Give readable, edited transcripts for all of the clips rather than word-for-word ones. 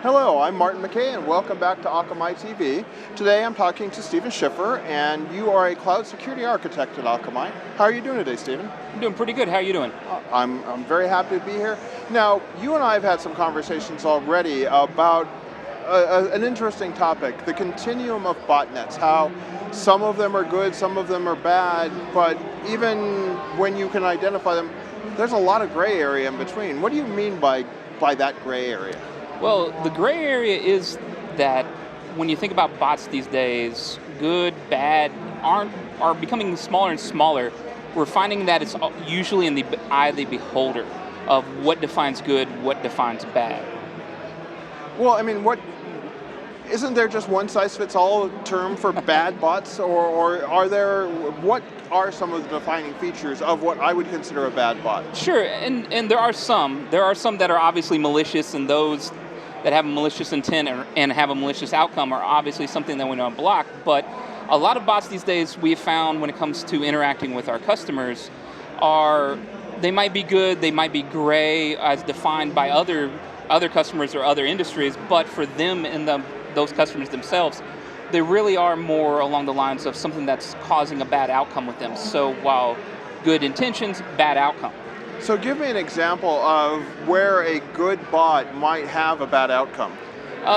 Hello, I'm Martin McKeay, and welcome back to Akamai TV. Today I'm talking to Steven Schiffer, and you are a cloud security architect at Akamai. How are you doing today, Steven? I'm doing pretty good. How are you doing? I'm very happy to be here. Now, you and I have had some conversations already about an interesting topic, the continuum of botnets, how some of them are good, some of them are bad, but even when you can identify them, there's a lot of gray area in between. What do you mean by that gray area? Well, the gray area is that when you think about bots these days, good, bad, are becoming smaller and smaller. We're finding that it's usually in the eye of the beholder of what defines good, what defines bad. Well, I mean, isn't there just one size fits all term for bad bots, or what are some of the defining features of what I would consider a bad bot? Sure, and there are some that are obviously malicious, and those that have a malicious intent and have a malicious outcome are obviously something that we want to block. But a lot of bots these days, we have found when it comes to interacting with our customers, they might be good, they might be gray as defined by other customers or other industries, but for them and those customers themselves, they really are more along the lines of something that's causing a bad outcome with them. So while good intentions, bad outcome. So give me an example of where a good bot might have a bad outcome.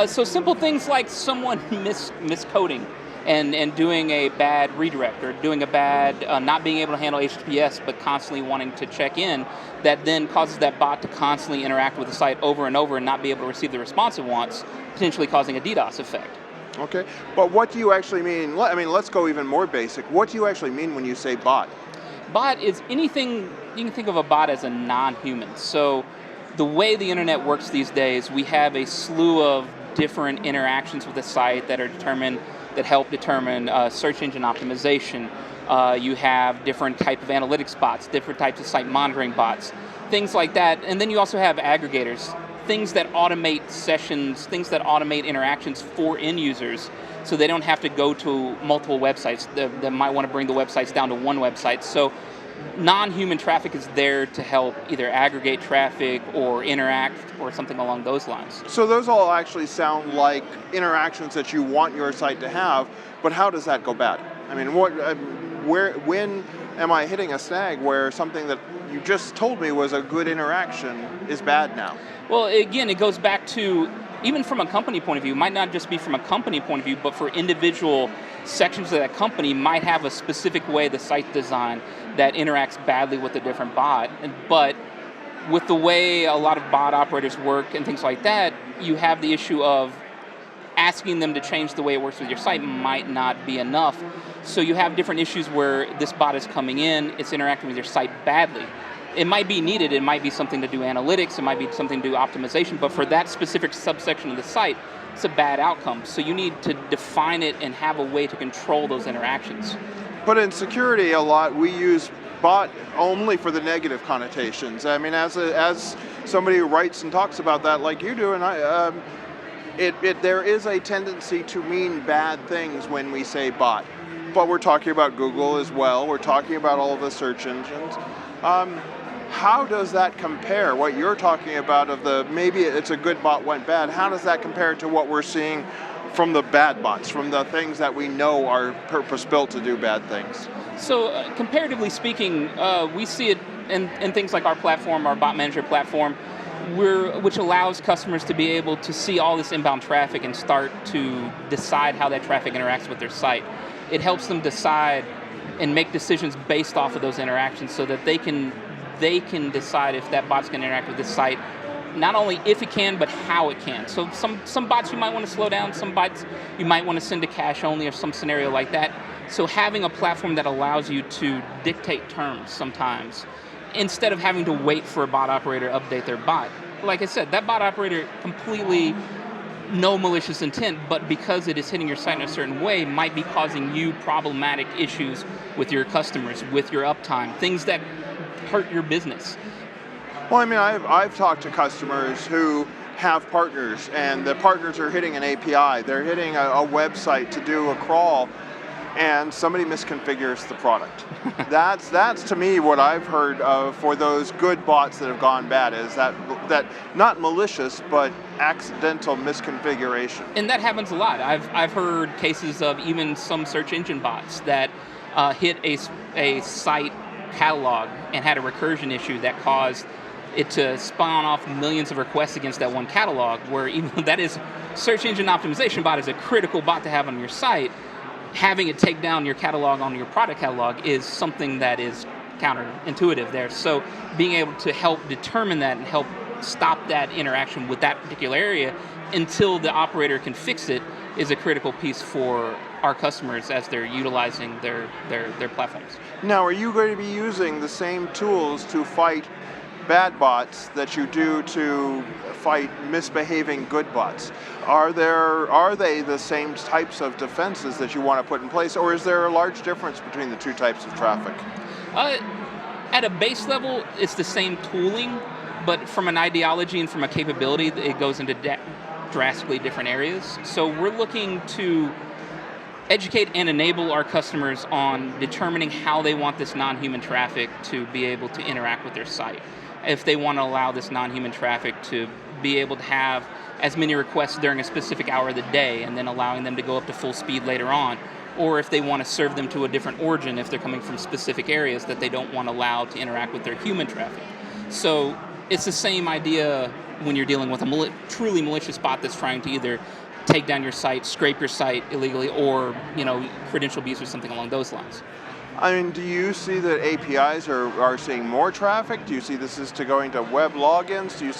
So simple things like someone miscoding and doing a bad redirect, or doing a bad, not being able to handle HTTPS but constantly wanting to check in, that then causes that bot to constantly interact with the site over and over and not be able to receive the response it wants, potentially causing a DDoS effect. Okay, but what do you actually mean? I mean, let's go even more basic. What do you actually mean when you say bot? Bot is anything, you can think of a bot as a non-human. So the way the internet works these days, we have a slew of different interactions with the site that help determine search engine optimization. You have different type of analytics bots, different types of site monitoring bots, things like that. And then you also have aggregators, things that automate sessions, things that automate interactions for end users, so they don't have to go to multiple websites. They might want to bring the websites down to one website. So non-human traffic is there to help either aggregate traffic or interact or something along those lines. So those all actually sound like interactions that you want your site to have, but how does that go bad? I mean, when am I hitting a snag where something that you just told me was a good interaction is bad now? Well, again, it goes back to, even from a company point of view, might not just be from a company point of view, but for individual sections of that company might have a specific way the site design that interacts badly with a different bot. But with the way a lot of bot operators work and things like that, you have the issue of asking them to change the way it works with your site might not be enough. So you have different issues where this bot is coming in, it's interacting with your site badly. It might be needed, it might be something to do analytics, it might be something to do optimization, but for that specific subsection of the site, it's a bad outcome. So you need to define it and have a way to control those interactions. But in security, a lot we use bot only for the negative connotations. I mean, as somebody who writes and talks about that like you do, and there is a tendency to mean bad things when we say bot. But we're talking about Google as well, we're talking about all of the search engines. How does that compare, what you're talking about of maybe it's a good bot went bad, how does that compare to what we're seeing from the bad bots, from the things that we know are purpose-built to do bad things? So comparatively speaking, we see it in things like our platform, our bot manager platform, which allows customers to be able to see all this inbound traffic and start to decide how that traffic interacts with their site. It helps them decide and make decisions based off of those interactions so that they can decide if that bot's going to interact with this site, not only if it can, but how it can. So some bots you might want to slow down, some bots you might want to send to cache only or some scenario like that. So having a platform that allows you to dictate terms sometimes, instead of having to wait for a bot operator to update their bot. Like I said, that bot operator completely no malicious intent, but because it is hitting your site in a certain way, might be causing you problematic issues with your customers, with your uptime, things that hurt your business. Well, I mean, I've talked to customers who have partners, and the partners are hitting an API, they're hitting a website to do a crawl, and somebody misconfigures the product. That's to me what I've heard of for those good bots that have gone bad, is that not malicious but accidental misconfiguration. And that happens a lot. I've heard cases of even some search engine bots that hit a site catalog and had a recursion issue that caused it to spawn off millions of requests against that one catalog, where even though that is search engine optimization bot is a critical bot to have on your site, having it take down your catalog on your product catalog is something that is counterintuitive there. So being able to help determine that and help stop that interaction with that particular area until the operator can fix it is a critical piece for our customers as they're utilizing their platforms. Now, are you going to be using the same tools to fight bad bots that you do to fight misbehaving good bots? Are they the same types of defenses that you want to put in place, or is there a large difference between the two types of traffic? At a base level, it's the same tooling, but from an ideology and from a capability, it goes into drastically different areas. So we're looking to educate and enable our customers on determining how they want this non-human traffic to be able to interact with their site. If they want to allow this non-human traffic to be able to have as many requests during a specific hour of the day and then allowing them to go up to full speed later on, or if they want to serve them to a different origin if they're coming from specific areas that they don't want to allow to interact with their human traffic. So it's the same idea when you're dealing with a truly malicious bot that's trying to either take down your site, scrape your site illegally, or credential abuse or something along those lines. I mean, do you see that APIs are seeing more traffic? Do you see this is going to web logins? Do you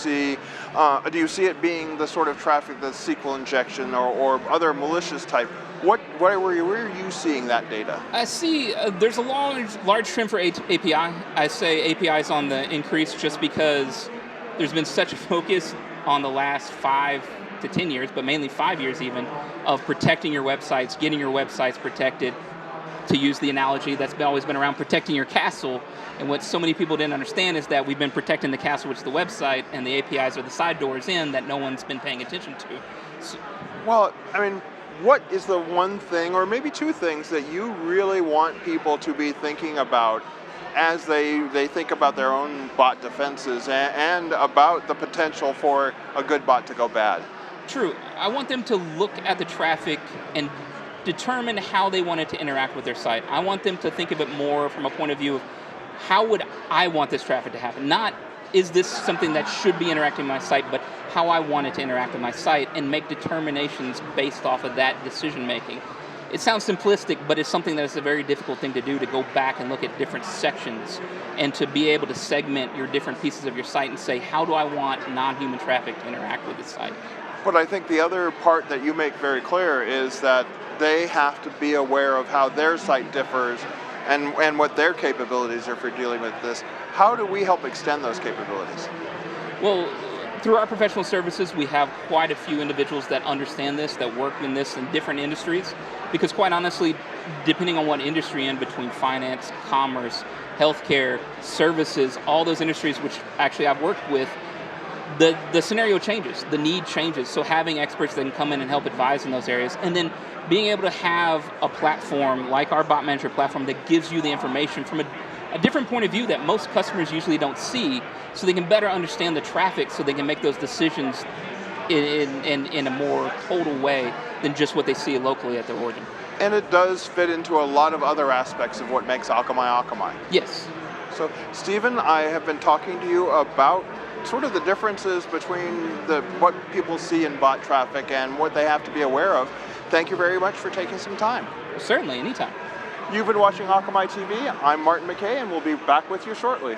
see it being the sort of traffic that's SQL injection or other malicious type? Where are you seeing that data? I see there's a large trend for API. I say API is on the increase just because there's been such a focus on the last 5 to 10 years, but mainly 5 years even, of protecting your websites, getting your websites protected. To use the analogy that's always been around, protecting your castle. And what so many people didn't understand is that we've been protecting the castle, which is the website, and the APIs are the side doors in that no one's been paying attention to. Well, I mean, what is the one thing, or maybe two things, that you really want people to be thinking about as they think about their own bot defenses and about the potential for a good bot to go bad? True. I want them to look at the traffic and determine how they want it to interact with their site. I want them to think of it more from a point of view of how would I want this traffic to happen? Not is this something that should be interacting with my site, but how I want it to interact with my site and make determinations based off of that decision making. It sounds simplistic, but it's something that is a very difficult thing to do, to go back and look at different sections and to be able to segment your different pieces of your site and say, how do I want non-human traffic to interact with this site? But I think the other part that you make very clear is that they have to be aware of how their site differs and what their capabilities are for dealing with this. How do we help extend those capabilities? Well, through our professional services, we have quite a few individuals that understand this, that work in this in different industries, because quite honestly, depending on what industry in between finance, commerce, healthcare, services, all those industries which actually I've worked with, the scenario changes, the need changes. So having experts that can come in and help advise in those areas, and then being able to have a platform like our Bot Manager platform that gives you the information from a different point of view that most customers usually don't see, so they can better understand the traffic, so they can make those decisions in a more total way than just what they see locally at their origin. And it does fit into a lot of other aspects of what makes Akamai Akamai. Yes. So, Steven, I have been talking to you about sort of the differences between what people see in bot traffic and what they have to be aware of. Thank you very much for taking some time. Certainly, anytime. You've been watching Akamai TV. I'm Martin McKeay, and we'll be back with you shortly.